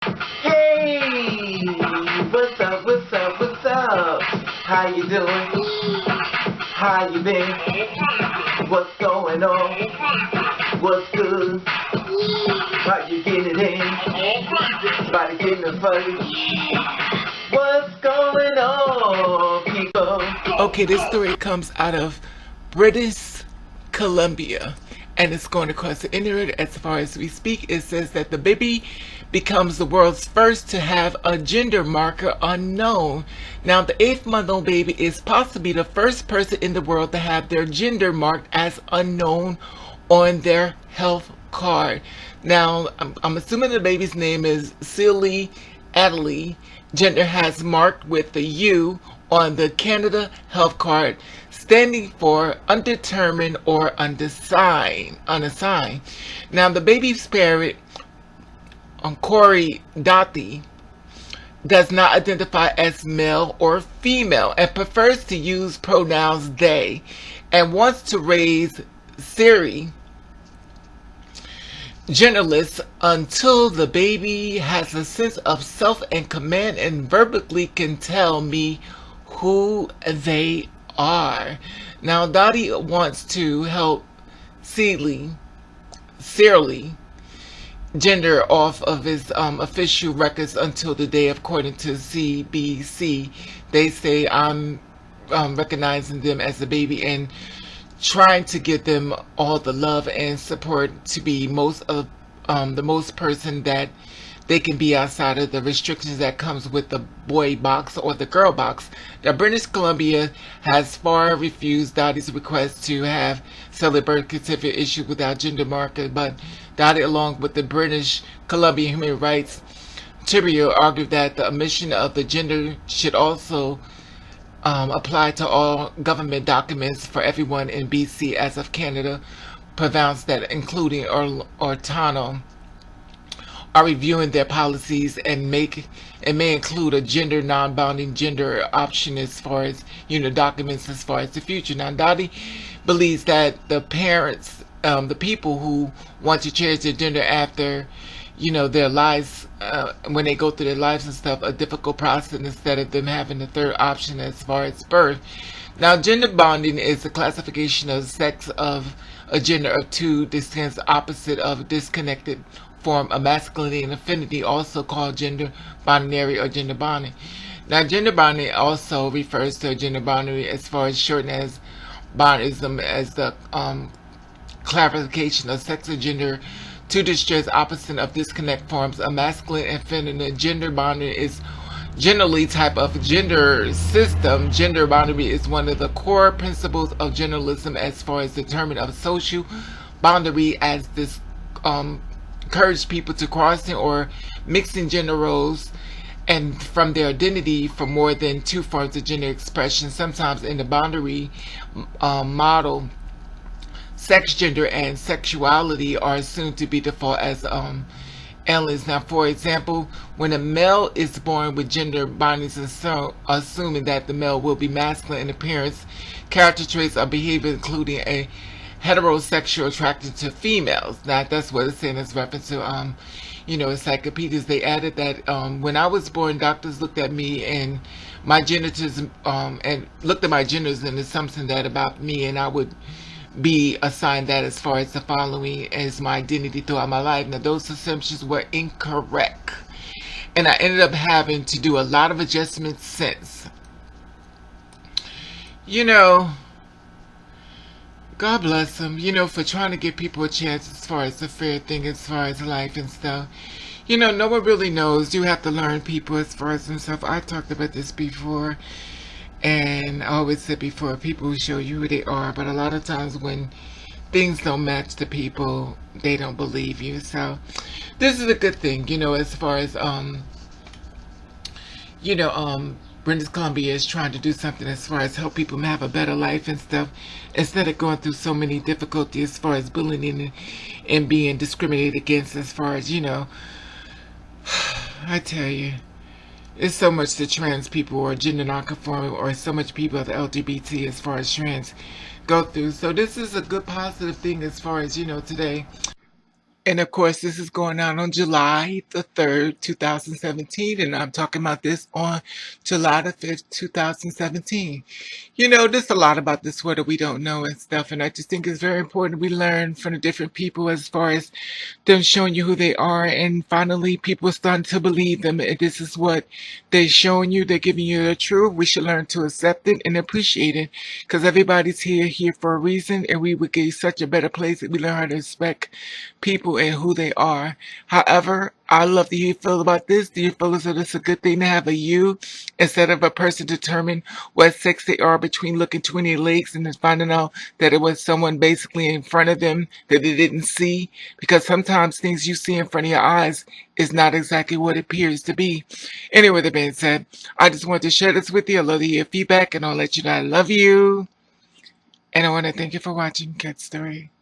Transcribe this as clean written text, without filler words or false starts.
Hey, what's up, what's up, what's up? How you doing? How you been? What's going on? What's good? How you getting it in? Body getting it funny? What's going on, people? Okay, this story comes out of British Columbia, and it's going across the internet as far as we speak. It says that the baby becomes the world's first to have a gender marker unknown. Now, the 8-month-old baby is possibly the first person in the world to have their gender marked as unknown on their health card. Now, I'm assuming the baby's name is Searyl Atli. Gender has marked with the U on the Canada health card, standing for undetermined or unassigned. Now, the baby's parent, Kori Doty, does not identify as male or female and prefers to use pronouns they, and wants to raise Siri genderless until the baby has a sense of self and command and verbally can tell me who they are. Now, Dottie wants to help Sealy gender off of his official records until the day, according to CBC. They say I'm recognizing them as a baby and trying to give them all the love and support to be the most person that they can be outside of the restrictions that comes with the boy box or the girl box. Now, British Columbia has far refused Dottie's request to have celibate birth certificate issued without gender marker, but Dottie, along with the British Columbia Human Rights Tribunal, argued that the omission of the gender should also apply to all government documents for everyone in BC as of Canada pronounced that including Toronto are reviewing their policies and may include a gender non-bounding gender option as far as documents as far as the future. Now, Dottie believes that the parents, the people who want to change their gender after their lives, when they go through their lives and stuff, a difficult process instead of them having the third option as far as birth. Now, gender bonding is the classification of sex of a gender of two distinct opposite of disconnected form of masculinity and affinity, also called gender binary or gender bonding. Now, gender bonding also refers to a gender binary as far as shortened as bondism, as the clarification of sex or gender to distress opposite of disconnect forms of masculine and feminine. Gender boundary is generally type of gender system. Gender boundary is one of the core principles of generalism as far as determined of social boundary as this encourage people to crossing or mixing gender roles and from their identity for more than two forms of gender expression. Sometimes in the boundary model, sex, gender, and sexuality are assumed to be default as elements. Now, for example, when a male is born with gender bindings, assuming that the male will be masculine in appearance, character traits, or behavior, including a heterosexual attraction to females. Now, that's what it's saying as reference to encyclopedias. They added that when I was born, doctors looked at me and my genitals and looked at my genders and assumption that about me, and I would be assigned that as far as the following as my identity throughout my life. Now, those assumptions were incorrect, and I ended up having to do a lot of adjustments since. God bless them, for trying to give people a chance as far as the fair thing, as far as life and stuff. No one really knows. You have to learn people as far as themselves. I talked about this before. And I always said before, people will show you who they are, but a lot of times when things don't match the people, they don't believe you. So this is a good thing, as far as British Columbia is trying to do something as far as help people have a better life and stuff, instead of going through so many difficulties as far as bullying and being discriminated against, as far as I tell you. It's so much the trans people or gender non-conforming, or so much people of the LGBT as far as trans go through. So this is a good positive thing as far as today. And of course, this is going out on July the 3rd, 2017. And I'm talking about this on July the 5th, 2017. You know, there's a lot about this sweater we don't know and stuff. And I just think it's very important we learn from the different people as far as them showing you who they are. And finally, people starting to believe them. And this is what they're showing you. They're giving you the truth. We should learn to accept it and appreciate it. Because everybody's here for a reason. And we would get such a better place if we learn how to respect people and who they are. However, I love to hear you feel about this. Do you feel as though it's a good thing to have a you instead of a person determine what sex they are between looking 20 legs and then finding out that it was someone basically in front of them that they didn't see? Because sometimes things you see in front of your eyes is not exactly what it appears to be. Anyway, that being said, I just want to share this with you. I love to hear feedback and I'll let you know I love you. And I want to thank you for watching Cat Story.